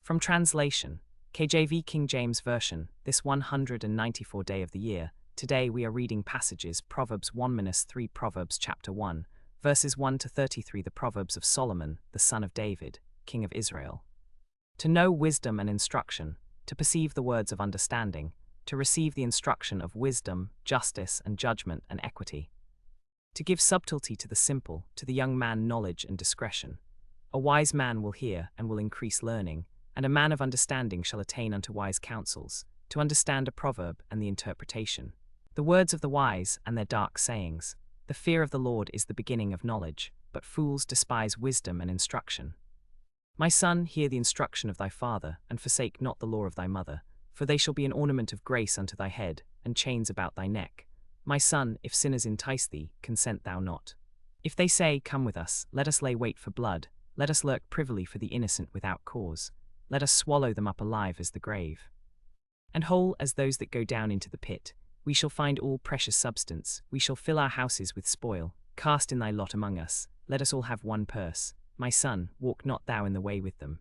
From translation, KJV King James Version, this 194th day of the year, today we are reading passages Proverbs 1-3 Proverbs chapter 1, verses 1 to 33 the Proverbs of Solomon, the son of David, king of Israel. To know wisdom and instruction, to perceive the words of understanding, to receive the instruction of wisdom, justice and judgment and equity. To give subtlety to the simple, to the young man knowledge and discretion. A wise man will hear and will increase learning, and a man of understanding shall attain unto wise counsels, to understand a proverb and the interpretation. The words of the wise and their dark sayings. The fear of the Lord is the beginning of knowledge, but fools despise wisdom and instruction. My son, hear the instruction of thy father, and forsake not the law of thy mother, for they shall be an ornament of grace unto thy head, and chains about thy neck. My son, if sinners entice thee, consent thou not. If they say, Come with us, let us lay wait for blood, let us lurk privily for the innocent without cause, let us swallow them up alive as the grave. And whole as those that go down into the pit, we shall find all precious substance, we shall fill our houses with spoil, cast in thy lot among us, let us all have one purse. My son, walk not thou in the way with them.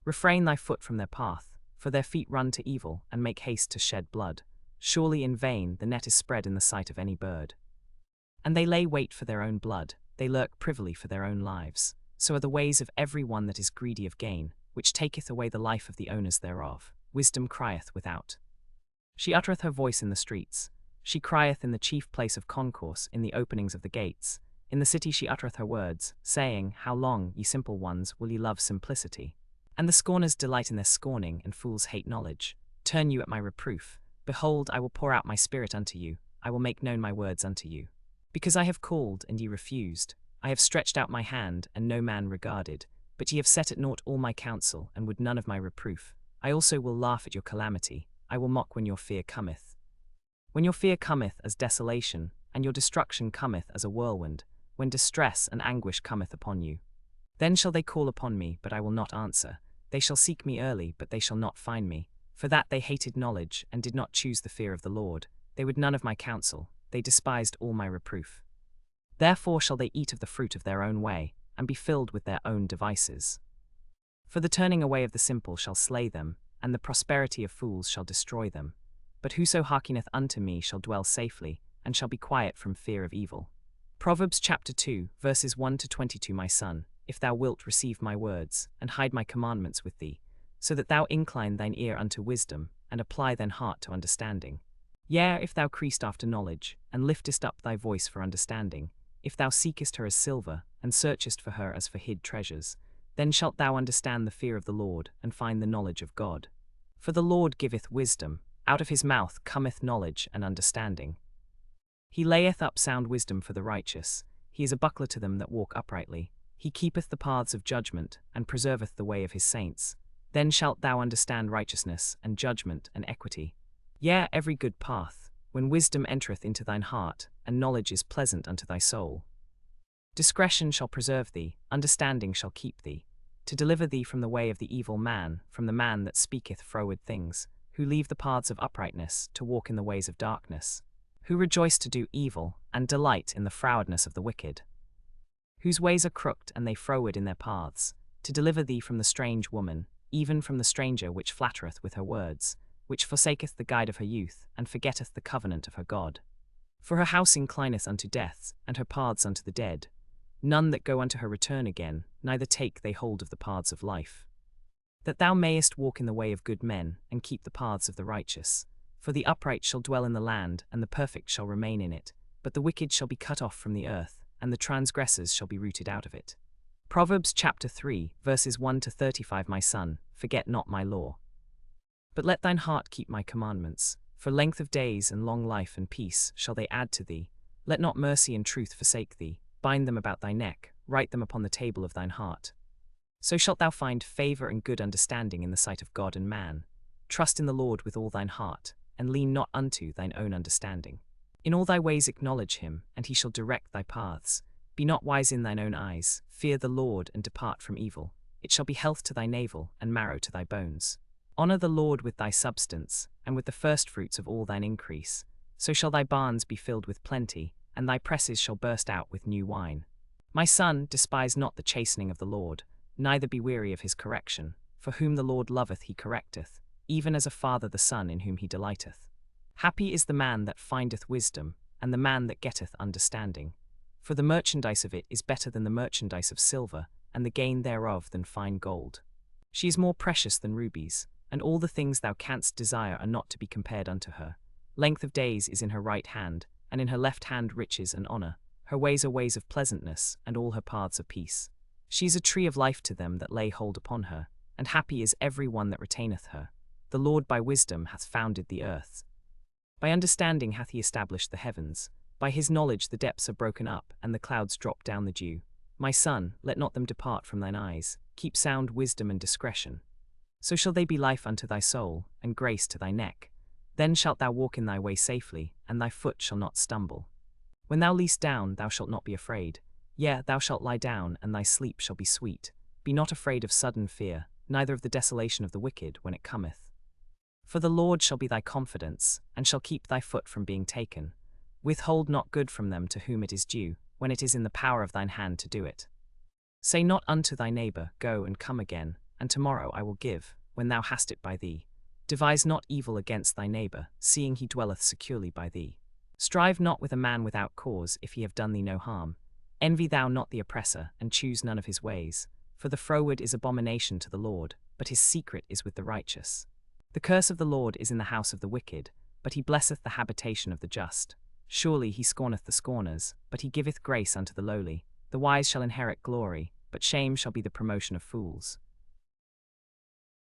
Refrain thy foot from their path, for their feet run to evil, and make haste to shed blood. Surely in vain the net is spread in the sight of any bird. And they lay wait for their own blood, they lurk privily for their own lives. So are the ways of every one that is greedy of gain, which taketh away the life of the owners thereof. Wisdom crieth without. She uttereth her voice in the streets. She crieth in the chief place of concourse, in the openings of the gates. In the city she uttereth her words, saying, How long, ye simple ones, will ye love simplicity? And the scorners delight in their scorning, and fools hate knowledge. Turn you at my reproof. Behold, I will pour out my spirit unto you, I will make known my words unto you. Because I have called, and ye refused. I have stretched out my hand, and no man regarded. But ye have set at naught all my counsel, and would none of my reproof. I also will laugh at your calamity, I will mock when your fear cometh. When your fear cometh as desolation, and your destruction cometh as a whirlwind, when distress and anguish cometh upon you. Then shall they call upon me, but I will not answer. They shall seek me early, but they shall not find me. For that they hated knowledge, and did not choose the fear of the Lord. They would none of my counsel, they despised all my reproof. Therefore shall they eat of the fruit of their own way, and be filled with their own devices. For the turning away of the simple shall slay them, and the prosperity of fools shall destroy them. But whoso hearkeneth unto me shall dwell safely, and shall be quiet from fear of evil. Proverbs chapter 2, verses 1 to 22 My son, if thou wilt receive my words, and hide my commandments with thee, so that thou incline thine ear unto wisdom, and apply thine heart to understanding. Yea, if thou criest after knowledge, and liftest up thy voice for understanding, if thou seekest her as silver, and searchest for her as for hid treasures, then shalt thou understand the fear of the Lord, and find the knowledge of God. For the Lord giveth wisdom, out of his mouth cometh knowledge and understanding. He layeth up sound wisdom for the righteous, he is a buckler to them that walk uprightly. He keepeth the paths of judgment, and preserveth the way of his saints. Then shalt thou understand righteousness, and judgment, and equity. Yea, every good path, when wisdom entereth into thine heart, and knowledge is pleasant unto thy soul. Discretion shall preserve thee, understanding shall keep thee, to deliver thee from the way of the evil man, from the man that speaketh froward things, who leave the paths of uprightness, to walk in the ways of darkness, who rejoice to do evil, and delight in the frowardness of the wicked, whose ways are crooked, and they froward in their paths, to deliver thee from the strange woman, even from the stranger which flattereth with her words, which forsaketh the guide of her youth, and forgetteth the covenant of her God. For her house inclineth unto death, and her paths unto the dead. None that go unto her return again, neither take they hold of the paths of life. That thou mayest walk in the way of good men, and keep the paths of the righteous. For the upright shall dwell in the land, and the perfect shall remain in it, but the wicked shall be cut off from the earth, and the transgressors shall be rooted out of it. Proverbs chapter 3, verses 1 to 35 My son, forget not my law. But let thine heart keep my commandments, for length of days and long life and peace shall they add to thee. Let not mercy and truth forsake thee, bind them about thy neck, write them upon the table of thine heart. So shalt thou find favor and good understanding in the sight of God and man. Trust in the Lord with all thine heart, and lean not unto thine own understanding. In all thy ways acknowledge him, and he shall direct thy paths. Be not wise in thine own eyes, fear the Lord and depart from evil. It shall be health to thy navel, and marrow to thy bones. Honour the Lord with thy substance, and with the firstfruits of all thine increase. So shall thy barns be filled with plenty, and thy presses shall burst out with new wine. My son, despise not the chastening of the Lord, neither be weary of his correction. For whom the Lord loveth he correcteth, even as a father the son in whom he delighteth. Happy is the man that findeth wisdom, and the man that getteth understanding. For the merchandise of it is better than the merchandise of silver, and the gain thereof than fine gold. She is more precious than rubies, and all the things thou canst desire are not to be compared unto her. Length of days is in her right hand, and in her left hand riches and honor. Her ways are ways of pleasantness, and all her paths are peace. She is a tree of life to them that lay hold upon her, and happy is every one that retaineth her. The Lord by wisdom hath founded the earth. By understanding hath he established the heavens. By his knowledge the depths are broken up, and the clouds drop down the dew. My son, let not them depart from thine eyes. Keep sound wisdom and discretion. So shall they be life unto thy soul, and grace to thy neck. Then shalt thou walk in thy way safely, and thy foot shall not stumble. When thou liest down, thou shalt not be afraid. Yea, thou shalt lie down, and thy sleep shall be sweet. Be not afraid of sudden fear, neither of the desolation of the wicked when it cometh. For the Lord shall be thy confidence, and shall keep thy foot from being taken. Withhold not good from them to whom it is due, when it is in the power of thine hand to do it. Say not unto thy neighbor, Go and come again, and tomorrow I will give, when thou hast it by thee. Devise not evil against thy neighbor, seeing he dwelleth securely by thee. Strive not with a man without cause, if he have done thee no harm. Envy thou not the oppressor, and choose none of his ways. For the froward is abomination to the Lord, but his secret is with the righteous. The curse of the Lord is in the house of the wicked, but he blesseth the habitation of the just. Surely he scorneth the scorners, but he giveth grace unto the lowly. The wise shall inherit glory, but shame shall be the promotion of fools.